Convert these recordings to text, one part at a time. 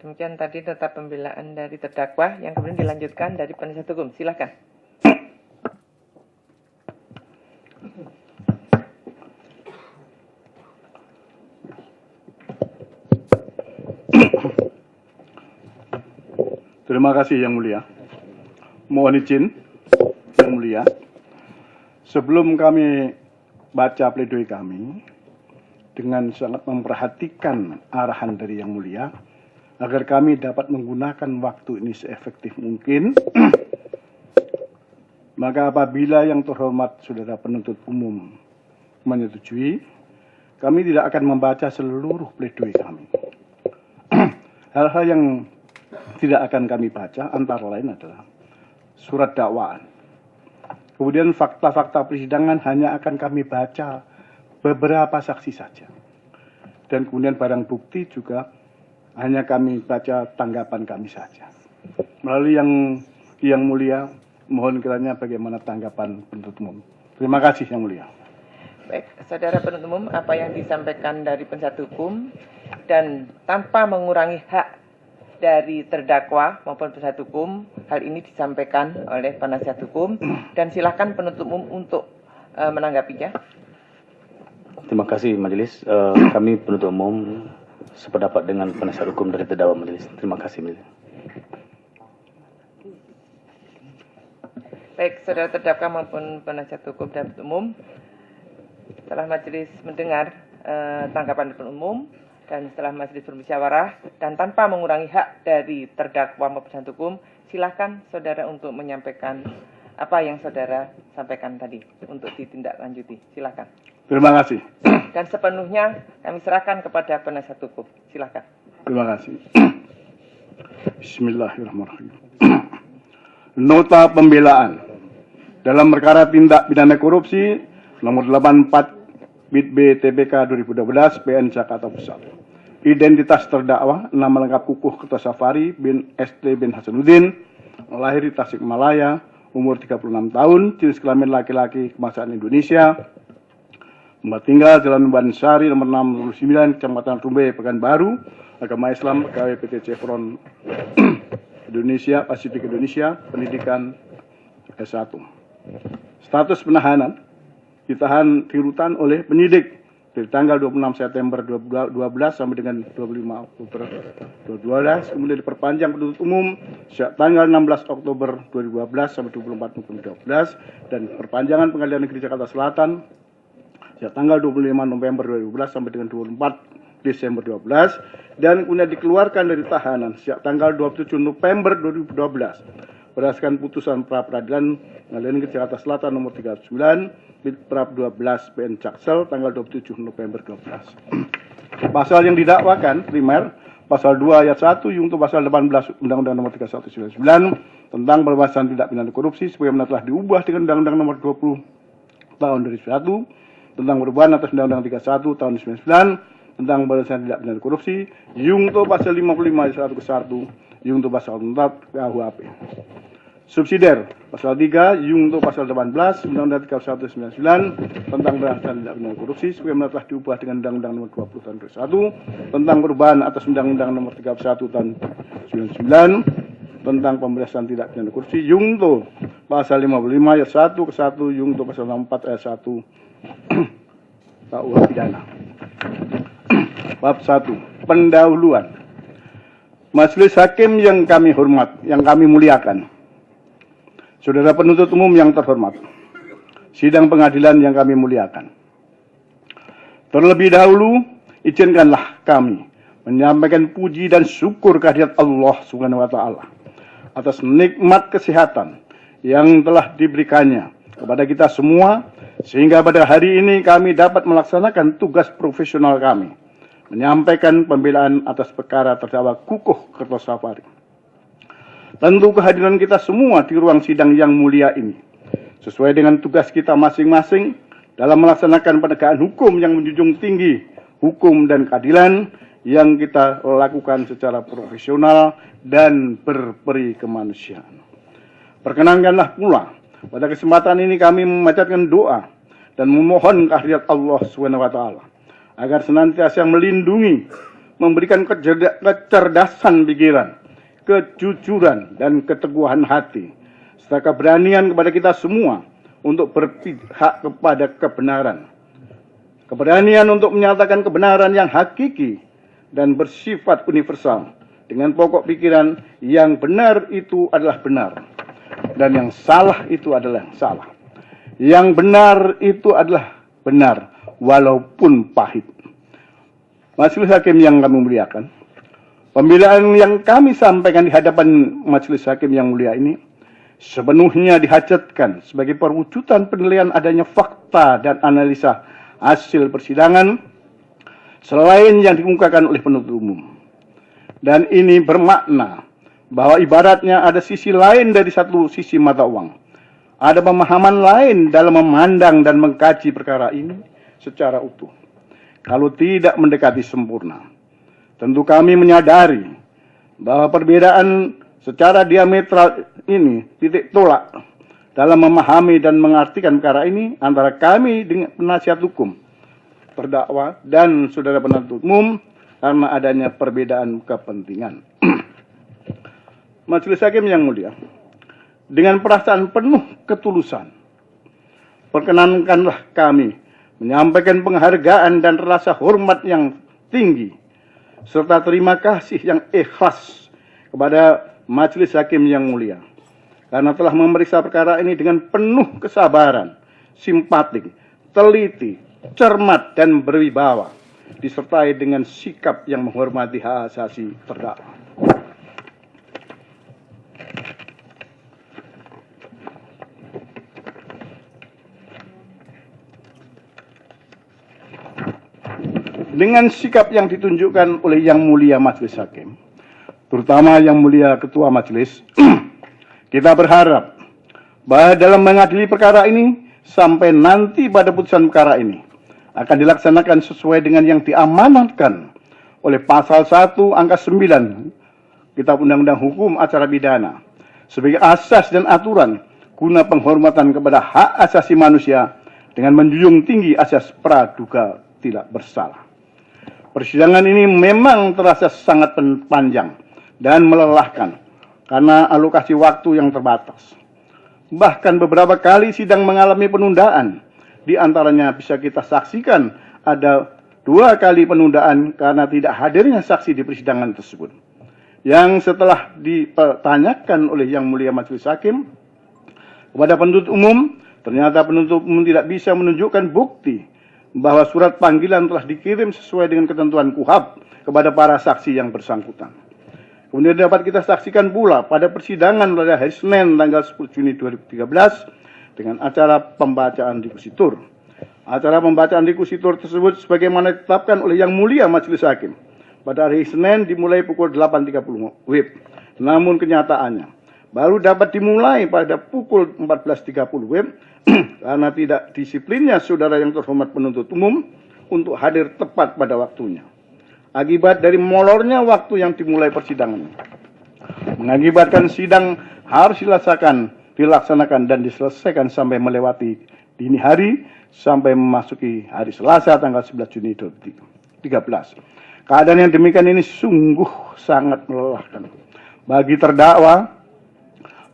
Demikian tadi nota pembelaan dari terdakwa yang kemudian dilanjutkan dari penasihat hukum. Silakan. Terima kasih Yang Mulia. Mohon izin Yang Mulia, sebelum kami baca pledoi kami, dengan sangat memperhatikan arahan dari Yang Mulia, agar kami dapat menggunakan waktu ini seefektif mungkin, maka apabila yang terhormat saudara penuntut umum menyetujui, kami tidak akan membaca seluruh pledoi kami. Hal-hal yang tidak akan kami baca antara lain adalah surat dakwaan. Kemudian fakta-fakta persidangan hanya akan kami baca beberapa saksi saja. Dan kemudian barang bukti juga hanya kami baca tanggapan kami saja. Melalui yang mulia, mohon kiranya bagaimana tanggapan penuntut umum. Terima kasih Yang Mulia. Baik, saudara penuntut umum, apa yang disampaikan dari penasihat hukum dan tanpa mengurangi hak dari terdakwa maupun penasihat hukum, hal ini disampaikan oleh penasihat hukum dan silakan penuntut umum untuk menanggapinya. Terima kasih Majelis. Kami penuntut umum sependapat dengan penasihat hukum dari terdakwa Majelis. Terima kasih Majelis. Baik, saudara terdakwa maupun penasihat hukum dan penuntut umum, setelah Majelis mendengar tanggapan penuntut umum dan setelah Majelis bermusyawarah dan tanpa mengurangi hak dari terdakwa maupun penasihat hukum, silakan saudara untuk menyampaikan apa yang saudara sampaikan tadi untuk ditindaklanjuti. Silakan. Terima kasih. Dan sepenuhnya kami serahkan kepada penasihat hukum. Silakan. Terima kasih. Bismillahirrahmanirrahim. Nota pembelaan dalam perkara tindak pidana korupsi nomor 84 BIT B TPK 2012 PN Jakarta Pusat. Identitas terdakwa, nama lengkap Kukuh Kertosafari bin ST bin Hasanuddin, lahir di Tasikmalaya, umur 36 tahun, jenis kelamin laki-laki, kebangsaan Indonesia, tempat tinggal Jalan Bansari nomor 69, Kecamatan Rumbai, Pekanbaru, agama Islam, pegawai PT Chevron Indonesia, Pasifik Indonesia, pendidikan S1. Status penahanan, ditahan di rutan oleh penyidik dari tanggal 26 September 2012 sampai dengan 25 Oktober 2012, kemudian diperpanjang penuntut umum sejak tanggal 16 Oktober 2012 sampai 24 November 2012, dan perpanjangan Pengadilan Negeri Jakarta Selatan sejak tanggal 25 November 2012 sampai dengan 24 Desember 2012, dan kemudian dikeluarkan dari tahanan sejak tanggal 27 November 2012 berdasarkan putusan pra peradilan Pengadilan Negeri Jakarta Selatan nomor 39 Prap 12 PN Jaksel tanggal 27 November 2012. Pasal yang didakwakan primer pasal 2 ayat 1 yungto pasal 18 Undang-Undang nomor 31/99 tentang pemberantasan tindak pidana korupsi sebagaimana telah diubah dengan Undang-Undang nomor 20 tahun 2001 tentang perubahan atas Undang-Undang 31 tahun 1999 tentang pemberantasan tindak pidana korupsi yungto pasal 55 ayat 1 ke 1 yungto pasal 4 KUHP. Subsidiar pasal 3 yungto pasal 18 Undang-Undang 31/99 tentang pemberantasan tindak pidana korupsi sebagaimana telah diubah dengan Undang-Undang nomor 20 tahun 2001 tentang perubahan atas Undang-Undang nomor 31 tahun 99 tentang pemberantasan tindak pidana korupsi yungto pasal 55 ayat 1 ke 1 yungto pasal 64 ayat 1 KUH pidana. Bab 1. Pendahuluan. Majelis Hakim yang kami hormat, yang kami muliakan, saudara penuntut umum yang terhormat, sidang pengadilan yang kami muliakan. Terlebih dahulu, izinkanlah kami menyampaikan puji dan syukur kehadirat Allah Subhanahu wa Ta'ala atas nikmat kesehatan yang telah diberikannya kepada kita semua, sehingga pada hari ini kami dapat melaksanakan tugas profesional kami, menyampaikan pembelaan atas perkara terdakwa Kukuh Kertosafari. Tentu kehadiran kita semua di ruang sidang yang mulia ini sesuai dengan tugas kita masing-masing dalam melaksanakan penegakan hukum yang menjunjung tinggi hukum dan keadilan yang kita lakukan secara profesional dan berperi kemanusiaan. Perkenankanlah pula pada kesempatan ini kami memanjatkan doa dan memohon kehadirat Allah SWT agar senantiasa melindungi, memberikan kecerdasan pikiran, kejujuran, dan keteguhan hati, serta keberanian kepada kita semua untuk berpihak kepada kebenaran. Keberanian untuk menyatakan kebenaran yang hakiki dan bersifat universal, dengan pokok pikiran yang benar itu adalah benar, dan yang salah itu adalah salah. Yang benar itu adalah benar, walaupun pahit. Majelis Hakim yang kami muliakan, pembelaan yang kami sampaikan di hadapan Majelis Hakim yang mulia ini sepenuhnya dihajatkan sebagai perwujudan penilaian adanya fakta dan analisa hasil persidangan selain yang dikemukakan oleh penuntut umum. Dan ini bermakna bahwa ibaratnya ada sisi lain dari satu sisi mata uang. Ada pemahaman lain dalam memandang dan mengkaji perkara ini secara utuh. Kalau tidak mendekati sempurna, tentu kami menyadari bahwa perbedaan secara diametral ini titik tolak dalam memahami dan mengartikan perkara ini antara kami dengan penasihat hukum, terdakwa, dan saudara penuntut umum karena adanya perbedaan kepentingan. Majelis Hakim yang mulia, dengan perasaan penuh ketulusan, perkenankanlah kami menyampaikan penghargaan dan rasa hormat yang tinggi, serta terima kasih yang ikhlas kepada Majelis Hakim yang mulia, karena telah memeriksa perkara ini dengan penuh kesabaran, simpatik, teliti, cermat, dan berwibawa, disertai dengan sikap yang menghormati hak asasi terdakwa. Dengan sikap yang ditunjukkan oleh Yang Mulia Majelis Hakim, terutama Yang Mulia Ketua Majelis, kita berharap bahwa dalam mengadili perkara ini sampai nanti pada putusan perkara ini akan dilaksanakan sesuai dengan yang diamanatkan oleh pasal 1 angka 9 Kitab Undang-Undang Hukum Acara Pidana sebagai asas dan aturan guna penghormatan kepada hak asasi manusia dengan menjunjung tinggi asas praduga tidak bersalah. Persidangan ini memang terasa sangat panjang dan melelahkan karena alokasi waktu yang terbatas. Bahkan beberapa kali sidang mengalami penundaan. Di antaranya bisa kita saksikan ada 2 kali penundaan karena tidak hadirnya saksi di persidangan tersebut. Yang setelah dipertanyakan oleh Yang Mulia Majelis Hakim kepada penuntut umum, ternyata penuntut umum tidak bisa menunjukkan bukti bahwa surat panggilan telah dikirim sesuai dengan ketentuan KUHP kepada para saksi yang bersangkutan. Kemudian dapat kita saksikan pula pada persidangan pada hari Senin tanggal 10 Juni 2013 dengan acara pembacaan dikusitur. Acara pembacaan dikusitur tersebut sebagaimana ditetapkan oleh Yang Mulia Majelis Hakim pada hari Senin dimulai pukul 8.30 WIB. Namun kenyataannya baru dapat dimulai pada pukul 14.30 WIB karena tidak disiplinnya saudara yang terhormat penuntut umum untuk hadir tepat pada waktunya. Akibat dari molornya waktu yang dimulai persidangan, mengakibatkan sidang harus dilaksanakan dan diselesaikan sampai melewati dini hari sampai memasuki hari Selasa tanggal 11 Juni 2013. Keadaan yang demikian ini sungguh sangat melelahkan bagi terdakwa,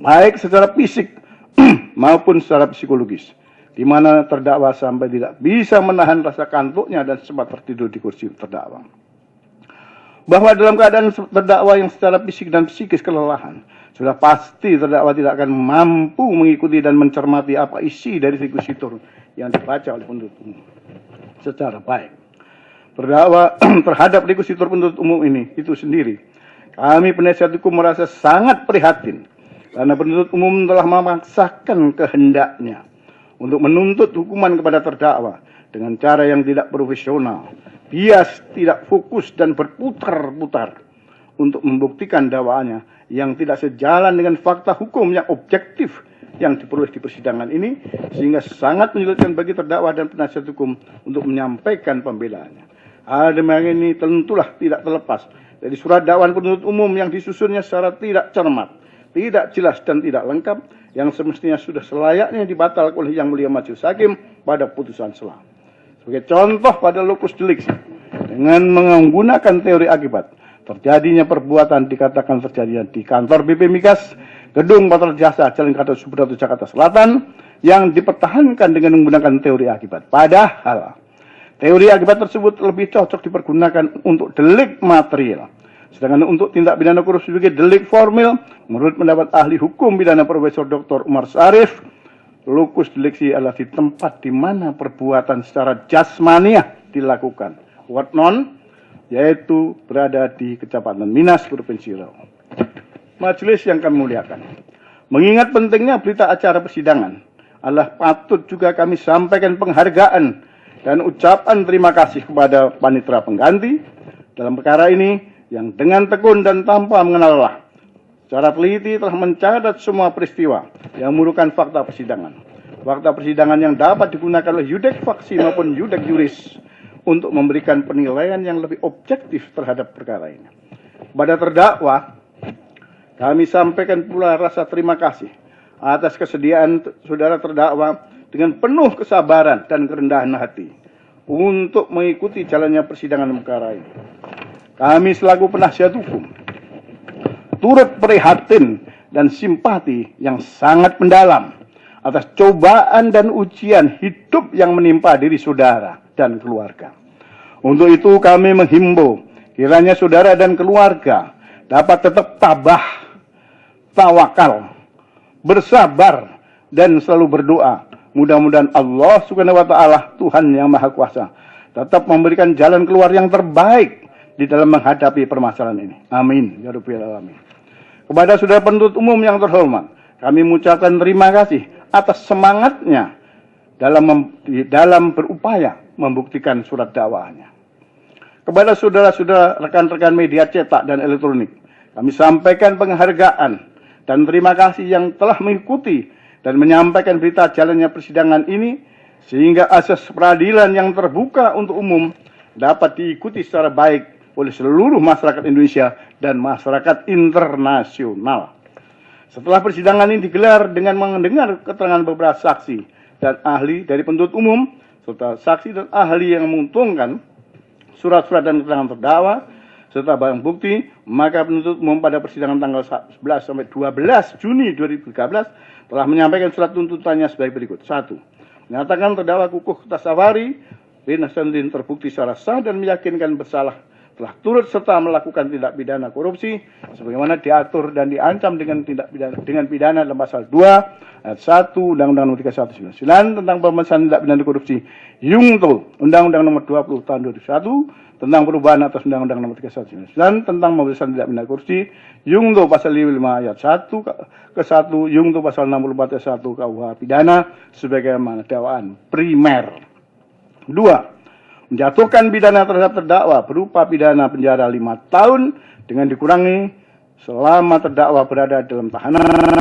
baik secara fisik maupun secara psikologis, di mana terdakwa sampai tidak bisa menahan rasa kantuknya dan sempat tertidur di kursi terdakwa. Bahwa dalam keadaan terdakwa yang secara fisik dan psikis kelelahan, sudah pasti terdakwa tidak akan mampu mengikuti dan mencermati apa isi dari dikusitur yang dibaca oleh penuntut umum secara baik. Terdakwa terhadap dikusitur penuntut umum ini itu sendiri, kami penasihat hukum merasa sangat prihatin karena penuntut umum telah memaksakan kehendaknya untuk menuntut hukuman kepada terdakwa dengan cara yang tidak profesional, bias, tidak fokus, dan berputar-putar untuk membuktikan dakwaannya yang tidak sejalan dengan fakta hukum yang objektif yang diperoleh di persidangan ini, sehingga sangat menyulitkan bagi terdakwa dan penasihat hukum untuk menyampaikan pembelaannya. Hal demikian ini tentulah tidak terlepas dari surat dakwaan penuntut umum yang disusunnya secara tidak cermat, tidak jelas, dan tidak lengkap, yang semestinya sudah selayaknya dibatalkan oleh Yang Mulia Majelis Hakim pada putusan selah. Sebagai contoh pada locus delicti, dengan menggunakan teori akibat terjadinya perbuatan dikatakan terjadinya di kantor BP Migas, Gedung Patrol Jasa, Jalan Gatot Subroto, Jakarta Selatan, yang dipertahankan dengan menggunakan teori akibat. Padahal teori akibat tersebut lebih cocok dipergunakan untuk delik material. Sedangkan untuk tindak pidana korupsi sebagai delik formil, menurut pendapat ahli hukum pidana Profesor Dr. Umar Syarif, lokus delikti adalah di tempat di mana perbuatan secara jasmaniah dilakukan. What non? Yaitu berada di Kecamatan Minas, Provinsi Riau. Majelis yang kami muliakan, mengingat pentingnya berita acara persidangan, adalah patut juga kami sampaikan penghargaan dan ucapan terima kasih kepada panitera pengganti dalam perkara ini yang dengan tekun dan tanpa mengenal lelah secara teliti telah mencatat semua peristiwa yang memerlukan fakta persidangan. Fakta persidangan yang dapat digunakan oleh yudek faksi maupun yudek juris untuk memberikan penilaian yang lebih objektif terhadap perkara ini. Kepada terdakwa, kami sampaikan pula rasa terima kasih atas kesediaan saudara terdakwa dengan penuh kesabaran dan kerendahan hati untuk mengikuti jalannya persidangan perkara ini. Kami selaku penasihat hukum turut prihatin dan simpati yang sangat mendalam atas cobaan dan ujian hidup yang menimpa diri saudara dan keluarga. Untuk itu kami menghimbau kiranya saudara dan keluarga dapat tetap tabah, tawakal, bersabar, dan selalu berdoa. Mudah-mudahan Allah Subhanahu wa Ta'ala, Tuhan yang Maha Kuasa, tetap memberikan jalan keluar yang terbaik di dalam menghadapi permasalahan ini. Amin. Ya Rabbal Alamin. Kepada saudara penuntut umum yang terhormat, kami mengucapkan terima kasih atas semangatnya dalam berupaya membuktikan surat dakwaannya. Kepada saudara-saudara rekan-rekan media cetak dan elektronik, kami sampaikan penghargaan dan terima kasih yang telah mengikuti dan menyampaikan berita jalannya persidangan ini, sehingga asas peradilan yang terbuka untuk umum dapat diikuti secara baik oleh seluruh masyarakat Indonesia dan masyarakat internasional. Setelah persidangan ini digelar dengan mendengar keterangan beberapa saksi dan ahli dari penuntut umum, serta saksi dan ahli yang menguntungkan surat-surat dan keterangan terdakwa, serta barang bukti, maka penuntut umum pada persidangan tanggal 11 sampai 12 Juni 2013 telah menyampaikan surat tuntutannya sebagai berikut. 1. Menyatakan terdakwa Kukuh Tasawari bin Hasanuddin terbukti secara sah dan meyakinkan bersalah telah turut serta melakukan tindak pidana korupsi sebagaimana diatur dan diancam dengan pidana dalam pasal 2 ayat 1 Undang-Undang Nomor 3199 tentang pemberantasan tindak pidana korupsi Yungto Undang-Undang Nomor 20 Tahun 2001 tentang perubahan atas Undang-Undang Nomor 3199 tentang pemberantasan tindak pidana korupsi Yungto pasal 5 ayat 1 ke 1 Yungto pasal 64 ayat 1 KUH pidana sebagaimana dakwaan primer. 2. Menjatuhkan pidana terhadap terdakwa berupa pidana penjara 5 tahun dengan dikurangi selama terdakwa berada dalam tahanan